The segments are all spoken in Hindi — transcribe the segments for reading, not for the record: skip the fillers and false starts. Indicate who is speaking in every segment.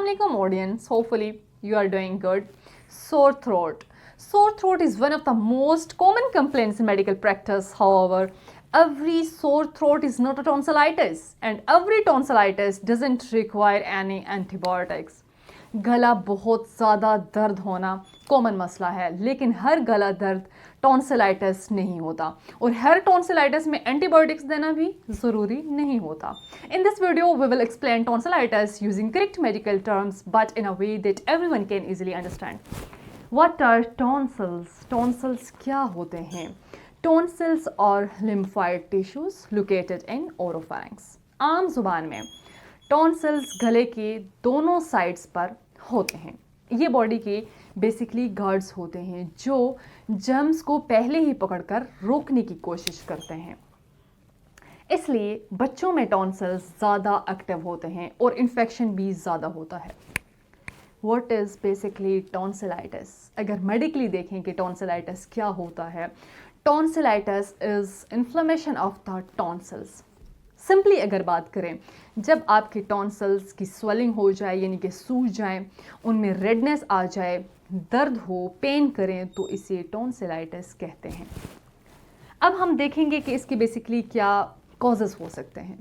Speaker 1: Assalamualaikum audience, hopefully you are doing good. Sore throat. Sore throat is one of the most common complaints in medical practice. However, every sore throat is not a tonsillitis and every tonsillitis doesn't require any antibiotics. गला बहुत ज़्यादा दर्द होना कॉमन मसला है, लेकिन हर गला दर्द टॉन्सिलाइटिस नहीं होता और हर टॉन्सिलाइटिस में एंटीबायोटिक्स देना भी ज़रूरी नहीं होता. In this video, we will explain tonsillitis using correct medical terms but in a way that everyone can easily understand. What are tonsils? Tonsils क्या होते हैं? Tonsils are lymphoid tissues located in oropharynx. आम जुबान में टॉन्सिल्स गले के दोनों साइड्स पर होते हैं. ये बॉडी के बेसिकली गार्ड्स होते हैं जो जर्म्स को पहले ही पकड़कर रोकने की कोशिश करते हैं. इसलिए बच्चों में टॉन्सिल्स ज़्यादा एक्टिव होते हैं और इन्फेक्शन भी ज़्यादा होता है. What is basically tonsillitis? अगर मेडिकली देखें कि टॉन्सिलाइटिस क्या होता है, tonsillitis is inflammation of the tonsils. Simply अगर बात करें, जब आपके टॉन्सिल्स की स्वेलिंग हो जाए यानी कि सूज जाए, उनमें रेडनेस आ जाए, दर्द हो, पेन करें, तो इसे टॉन्सिलाइटिस कहते हैं. अब हम देखेंगे कि इसके बेसिकली क्या कॉजेज़ हो सकते हैं.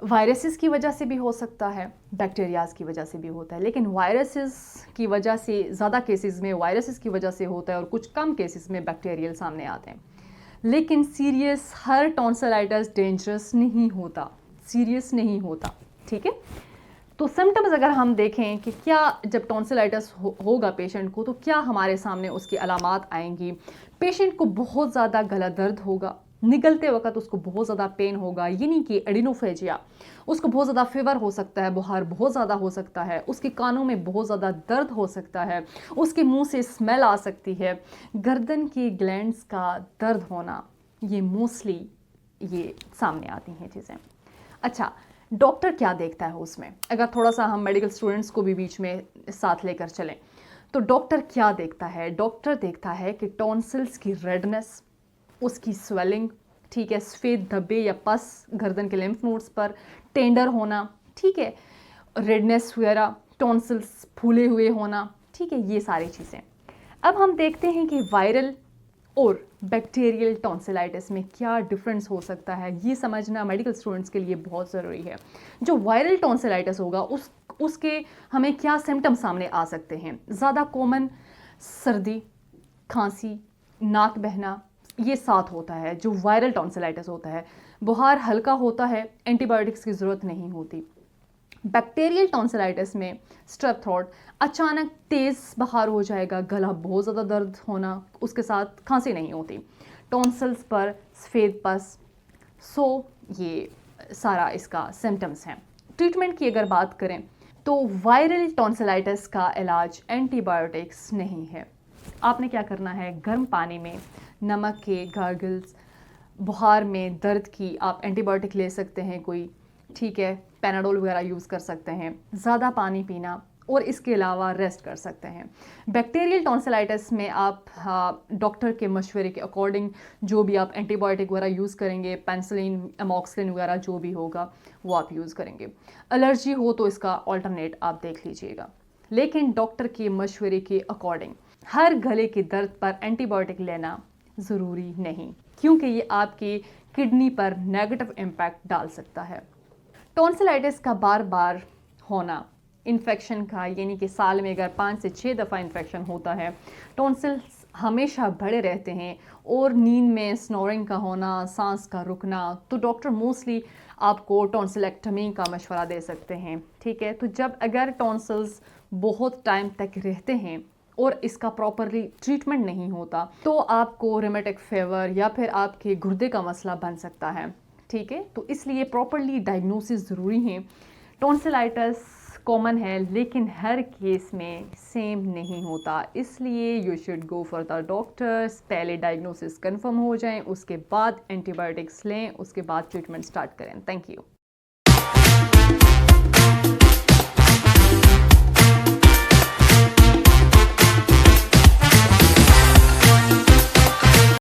Speaker 1: वायरसेस की वजह से भी हो सकता है, बैक्टीरियाज की वजह से भी होता है, लेकिन वायरसेस की वजह से ज़्यादा केसेस में वायरसेस की वजह से होता है और कुछ कम केसेस में बैक्टीरियल सामने आते हैं. लेकिन सीरियस हर टॉन्सिलाइटिस डेंजरस नहीं होता, सीरियस नहीं होता. ठीक है, तो सिम्टम्स अगर हम देखें कि क्या जब टॉन्सिलाइटिस होगा पेशेंट को, तो क्या हमारे सामने उसकी अलामात आएंगी. पेशेंट को बहुत ज़्यादा गला दर्द होगा, निगलते वक्त उसको बहुत ज़्यादा पेन होगा यानी कि एडिनोफेजिया, उसको बहुत ज़्यादा फीवर हो सकता है, बुखार बहुत ज़्यादा हो सकता है, उसके कानों में बहुत ज़्यादा दर्द हो सकता है, उसके मुंह से स्मेल आ सकती है, गर्दन की ग्लैंड्स का दर्द होना, ये मोस्टली ये सामने आती हैं चीज़ें. अच्छा, डॉक्टर क्या देखता है उसमें? अगर थोड़ा सा हम मेडिकल स्टूडेंट्स को भी बीच में साथ लेकर चलें, तो डॉक्टर क्या देखता है? डॉक्टर देखता है कि टॉन्सिल्स की रेडनेस, उसकी स्वेलिंग, ठीक है, सफ़ेद धब्बे या पस गर्दन के लिम्फ नोड्स पर, टेंडर होना, ठीक है, रेडनेस वगैरह, टॉन्सिल्स फूले हुए होना, ठीक है, ये सारी चीज़ें. अब हम देखते हैं कि वायरल और बैक्टीरियल टॉन्सिलाइटिस में क्या डिफरेंस हो सकता है. ये समझना मेडिकल स्टूडेंट्स के लिए बहुत ज़रूरी है. जो वायरल टॉन्सिलाइटिस होगा उसके हमें क्या सिम्टम्स सामने आ सकते हैं. ज़्यादा कॉमन सर्दी, खांसी, नाक बहना, ये साथ होता है जो वायरल टॉन्सिलाइटिस होता है. बुखार हल्का होता है, एंटीबायोटिक्स की ज़रूरत नहीं होती. बैक्टीरियल टॉन्सिलाइटिस में स्ट्रेप थ्रोट, अचानक तेज़ बुखार हो जाएगा, गला बहुत ज़्यादा दर्द होना, उसके साथ खांसी नहीं होती, टॉन्सिल्स पर सफ़ेद पस. सो ये सारा इसका सिम्टम्स हैं. ट्रीटमेंट की अगर बात करें तो वायरल टॉन्सिलाइटिस का इलाज एंटीबायोटिक्स नहीं है. आपने क्या करना है, गर्म पानी में नमक के गार्गल्स, बुखार में दर्द की आप एंटीबायोटिक ले सकते हैं कोई, ठीक है, पैनाडोल वगैरह यूज़ कर सकते हैं, ज़्यादा पानी पीना और इसके अलावा रेस्ट कर सकते हैं. बैक्टीरियल टॉन्सिलाइटिस में आप डॉक्टर के मशवरे के अकॉर्डिंग जो भी आप एंटीबायोटिक वगैरह यूज़ करेंगे, पेंसिलिन, एमॉक्सिलिन वगैरह जो भी होगा वो आप यूज़ करेंगे. एलर्जी हो तो इसका ऑल्टरनेट आप देख लीजिएगा, लेकिन डॉक्टर के मशवरे के अकॉर्डिंग हर गले के दर्द पर एंटीबायोटिक लेना ज़रूरी नहीं, क्योंकि ये आपकी किडनी पर नेगेटिव इम्पैक्ट डाल सकता है. टॉन्सिलाइटिस का बार बार होना इन्फेक्शन का, यानी कि साल में अगर 5 से 6 दफ़ा इन्फेक्शन होता है, टॉन्सिल्स हमेशा बड़े रहते हैं और नींद में स्नोरिंग का होना, सांस का रुकना, तो डॉक्टर मोस्टली आपको टॉन्सिलेक्टमी का मशवरा दे सकते हैं. ठीक है, तो जब अगर टॉन्सिल्स बहुत टाइम तक रहते हैं और इसका प्रॉपरली ट्रीटमेंट नहीं होता, तो आपको रिमेटिक फीवर या फिर आपके गुर्दे का मसला बन सकता है. ठीक है, तो इसलिए प्रॉपरली डायग्नोसिस ज़रूरी है. टॉन्सिलाइटिस कॉमन है लेकिन हर केस में सेम नहीं होता, इसलिए you should go for the doctors. पहले डायग्नोसिस कंफर्म हो जाए, उसके बाद एंटीबायोटिक्स लें, उसके बाद ट्रीटमेंट स्टार्ट करें. Thank you.